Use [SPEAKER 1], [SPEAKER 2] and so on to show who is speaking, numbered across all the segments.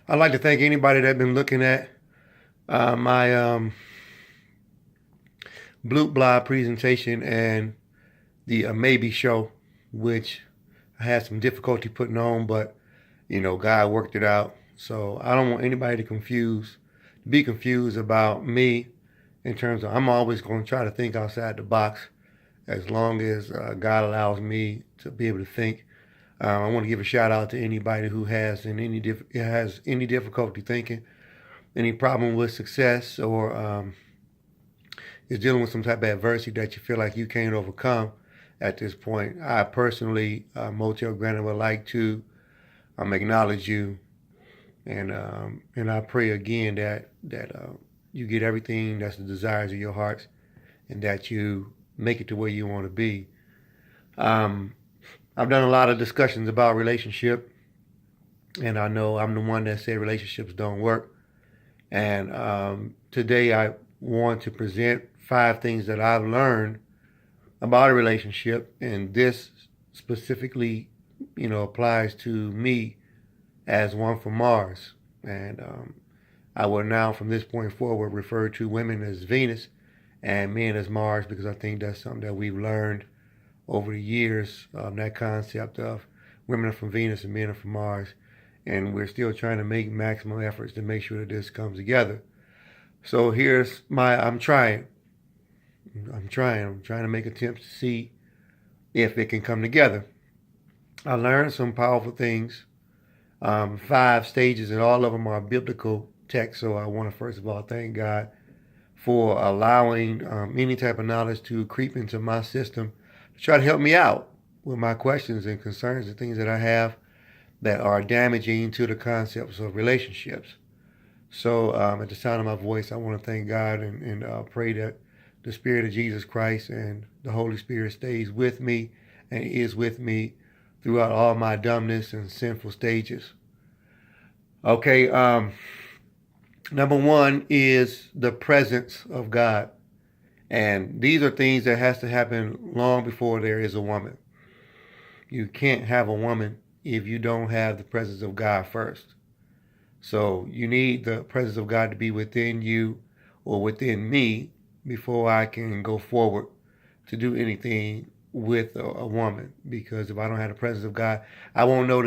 [SPEAKER 1] I'd like to thank anybody that's been looking at my Blue Blah presentation and the Maybe show, which I had some difficulty putting on, but God worked it out. So I don't want anybody to be confused about me in terms of I'm always going to try to think outside the box as long as God allows me to be able to think. I want to give a shout out to anybody who has any difficulty thinking, any problem with success, or is dealing with some type of adversity that you feel like you can't overcome at this point. I personally, Motell Granite, would like to acknowledge you, and I pray again that you get everything that's the desires of your hearts, and that you make it to where you want to be. I've done a lot of discussions about relationship, and I know I'm the one that said relationships don't work. And today I want to present 5 things that I've learned about a relationship, and this specifically, applies to me as one from Mars. And I will now, from this point forward, refer to women as Venus and men as Mars, because I think that's something that we've learned over the years, that concept of women are from Venus and men are from Mars. And we're still trying to make maximum efforts to make sure that this comes together. So here's I'm trying to make attempts to see if it can come together. I learned some powerful things, 5 stages, and all of them are biblical texts. So I want to first of all thank God for allowing any type of knowledge to creep into my system to try to help me out with my questions and concerns and things that I have that are damaging to the concepts of relationships. So at the sound of my voice, I want to thank God and pray that the Spirit of Jesus Christ and the Holy Spirit stays with me and is with me throughout all my dumbness and sinful stages. Okay, number 1 is the presence of God. And these are things that has to happen long before there is a woman. You can't have a woman if you don't have the presence of God first. So you need the presence of God to be within you or within me before I can go forward to do anything with a woman. Because if I don't have the presence of God, I won't know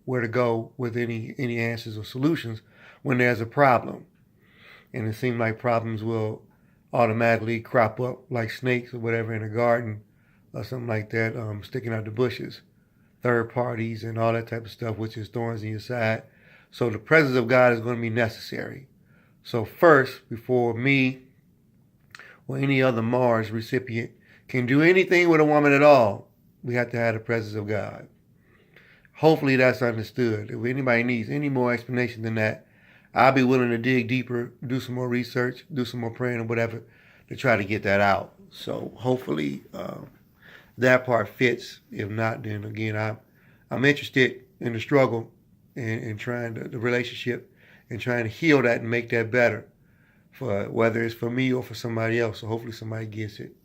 [SPEAKER 1] where to go with any answers or solutions when there's a problem. And it seems like problems will automatically crop up like snakes or whatever in a garden or something like that, sticking out the bushes, third parties and all that type of stuff, which is thorns in your side. So the presence of God is going to be necessary. So first, before me or any other Mars recipient can do anything with a woman at all, we have to have the presence of God. Hopefully that's understood. If anybody needs any more explanation than that, I'll be willing to dig deeper, do some more research, do some more praying or whatever to try to get that out. So hopefully that part fits. If not, then again, I'm interested in the struggle and trying the relationship and trying to heal that and make that better, for whether it's for me or for somebody else. So hopefully somebody gets it.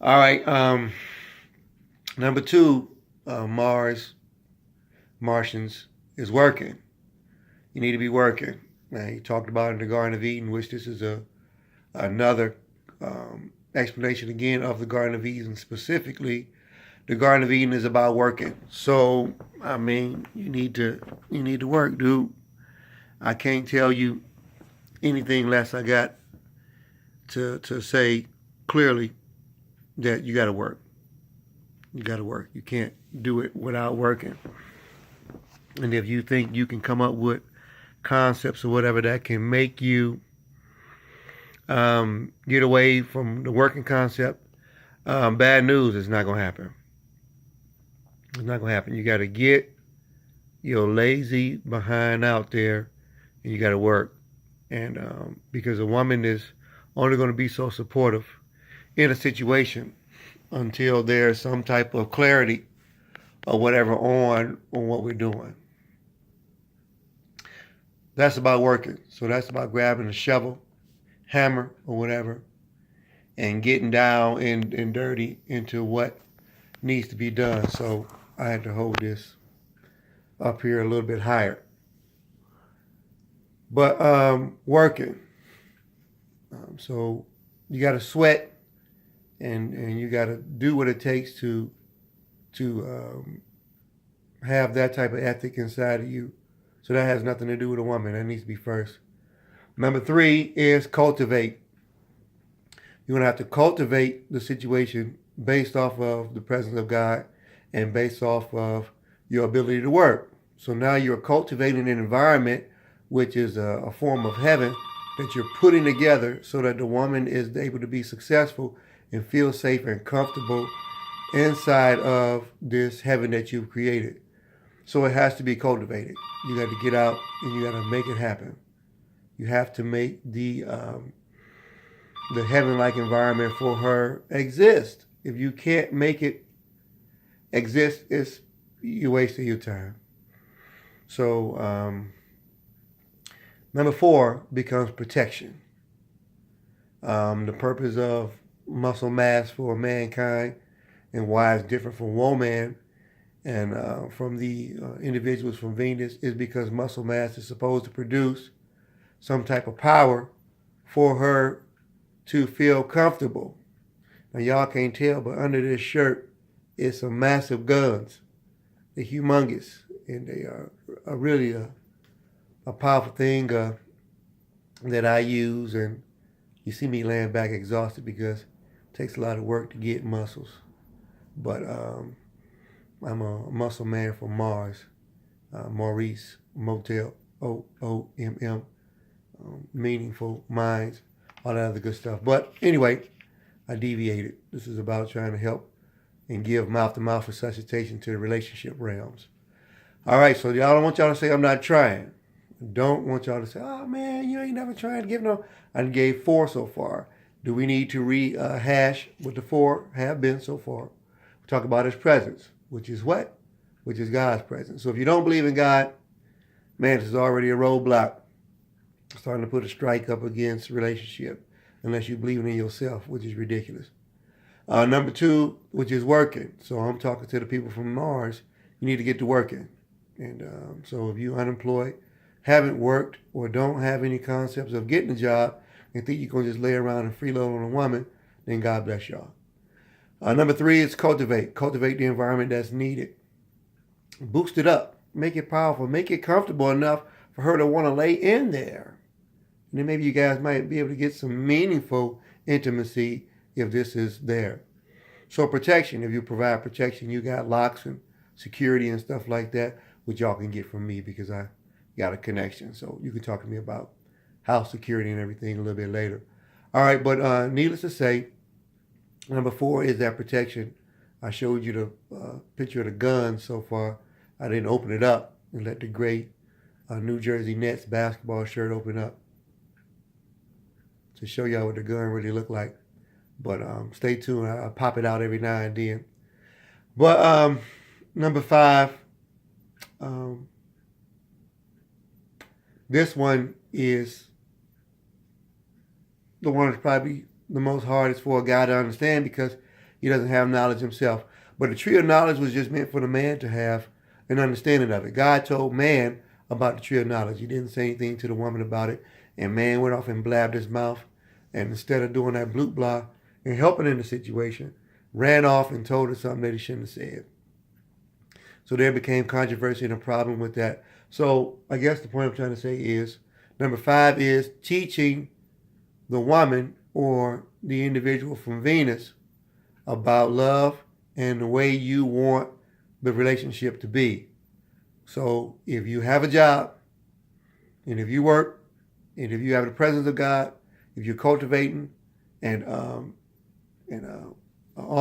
[SPEAKER 1] All right. Number 2, Martians is working. You need to be working. Now, he talked about in the Garden of Eden, which this is another explanation again of the Garden of Eden. Specifically, the Garden of Eden is about working. So, I mean, you need to work, dude. I can't tell you anything less. I got to say clearly that you got to work. You got to work. You can't do it without working. And if you think you can come up with concepts or whatever that can make you get away from the working concept, bad news. It's not going to happen. It's not going to happen. You got to get your lazy behind out there and you got to work. And because a woman is only going to be so supportive in a situation until there's some type of clarity or whatever on what we're doing. That's about working. So that's about grabbing a shovel, hammer, or whatever, and getting down and dirty into what needs to be done. So I had to hold this up here a little bit higher. But working. So you got to sweat, and you got to do what it takes to have that type of ethic inside of you. So that has nothing to do with a woman. That needs to be first. Number 3 is cultivate. You're going to have to cultivate the situation based off of the presence of God and based off of your ability to work. So now you're cultivating an environment which is a form of heaven that you're putting together so that the woman is able to be successful and feel safe and comfortable inside of this heaven that you've created. So it has to be cultivated. You got to get out and you got to make it happen. You have to make the heaven-like environment for her exist. If you can't make it exist, you're wasting your time. So number 4 becomes protection. The purpose of muscle mass for mankind and why it's different from woman and from the individuals from Venus is because muscle mass is supposed to produce some type of power for her to feel comfortable. Now y'all can't tell, but under this shirt is some massive guns. They're humongous, and they are really a powerful thing that I use. And you see me laying back exhausted because it takes a lot of work to get muscles. But I'm a muscle man from Mars, Maurice, Motell, OOMM, meaningful minds, all that other good stuff. But anyway, I deviated. This is about trying to help and give mouth-to-mouth resuscitation to the relationship realms. All right, so y'all don't want y'all to say I'm not trying. Don't want y'all to say, oh man, you ain't never trying to give no. I gave 4 so far. Do we need to rehash what the 4 have been so far? We talk about his presence, which is what? Which is God's presence. So if you don't believe in God, man, this is already a roadblock. Starting to put a strike up against relationship unless you believe in yourself, which is ridiculous. Number 2, which is working. So I'm talking to the people from Mars. You need to get to working. And so if you're unemployed, haven't worked, or don't have any concepts of getting a job and think you're going to just lay around and freeload on a woman, then God bless y'all. Number 3 is cultivate. Cultivate the environment that's needed. Boost it up. Make it powerful. Make it comfortable enough for her to want to lay in there. And then maybe you guys might be able to get some meaningful intimacy if this is there. So protection, if you provide protection, you got locks and security and stuff like that, which y'all can get from me because I got a connection. So you can talk to me about house security and everything a little bit later. All right, but needless to say, number 4 is that protection. I showed you the picture of the gun so far. I didn't open it up and let the gray New Jersey Nets basketball shirt open up to show y'all what the gun really looked like. But stay tuned. I pop it out every now and then. But number 5, this one is the one that's probably the most hardest for a guy to understand because he doesn't have knowledge himself. But the tree of knowledge was just meant for the man to have an understanding of it. God told man about the tree of knowledge. He didn't say anything to the woman about it. And man went off and blabbed his mouth. And instead of doing that bloop blah and helping in the situation, ran off and told her something that he shouldn't have said. So there became controversy and a problem with that. So I guess the point I'm trying to say is, number 5 is teaching the woman or the individual from Venus about love and the way you want the relationship to be. So if you have a job, and if you work, and if you have the presence of God, if you're cultivating and all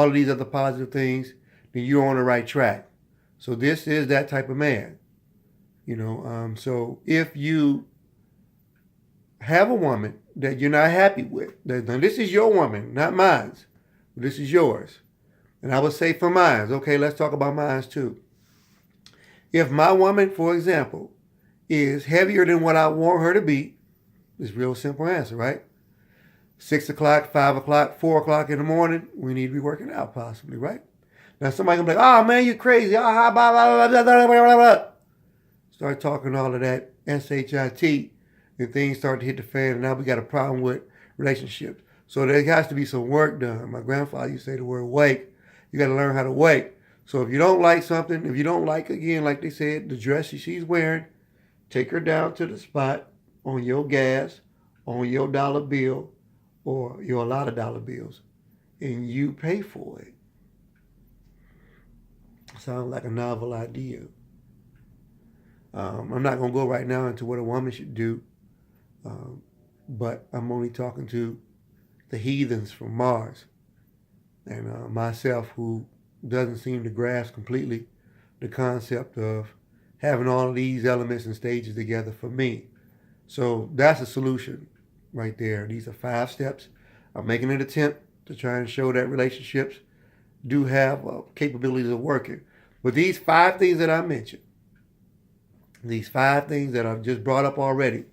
[SPEAKER 1] of these other positive things, then you're on the right track. So this is that type of man. So if you have a woman that you're not happy with, now this is your woman, not mine. This is yours. And I would say for mine, okay, let's talk about mine too. If my woman, for example, is heavier than what I want her to be, it's a real simple answer, right? 6 o'clock, 5 o'clock, 4 o'clock in the morning, we need to be working out possibly, right? Now somebody can be like, oh man, you crazy. Blah, blah, blah, blah, blah, blah, blah. Start talking all of that SHIT, and things start to hit the fan, and now we got a problem with relationships. So there has to be some work done. My grandfather used to say the word wait. You got to learn how to wait. So if you don't like something, if you don't like, again, like they said, the dress she's wearing, take her down to the spot on your gas, on your dollar bill, or your lot of dollar bills, and you pay for it. Sounds like a novel idea. I'm not going to go right now into what a woman should do, but I'm only talking to the heathens from Mars and myself, who doesn't seem to grasp completely the concept of having all of these elements and stages together for me. So that's a solution right there. These are 5 steps. I'm making an attempt to try and show that relationships do have capabilities of working. But these 5 things that I mentioned, these 5 things that I've just brought up already,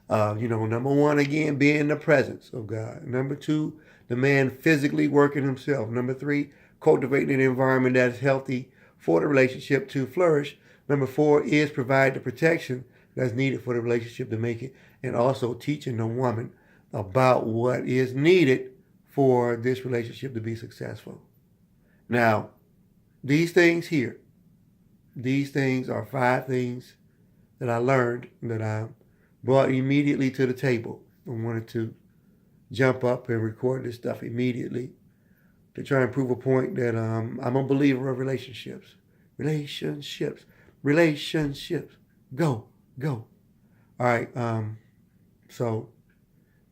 [SPEAKER 1] number 1, again, being in the presence of God. Number 2, the man physically working himself. Number 3, cultivating an environment that is healthy for the relationship to flourish. Number 4 is provide the protection that's needed for the relationship to make it, and also teaching the woman about what is needed for this relationship to be successful. Now, these things here, these things are 5 things that I learned, that I brought immediately to the table. I wanted to jump up and record this stuff immediately to try and prove a point that I'm a believer of relationships. Relationships. Go. All right.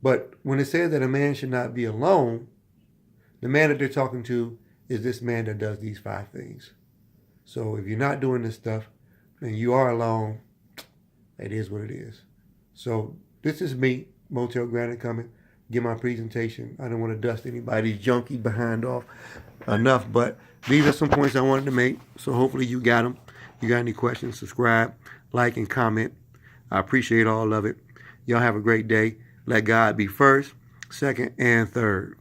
[SPEAKER 1] But when it says that a man should not be alone, the man that they're talking to is this man that does these 5 things. So if you're not doing this stuff and you are alone, it is what it is. So this is me, Motell Granite, coming, give my presentation. I don't want to dust anybody's junkie behind off enough, but these are some points I wanted to make. So hopefully you got them. You got any questions, subscribe, like, and comment. I appreciate all of it. Y'all have a great day. Let God be first, second, and third.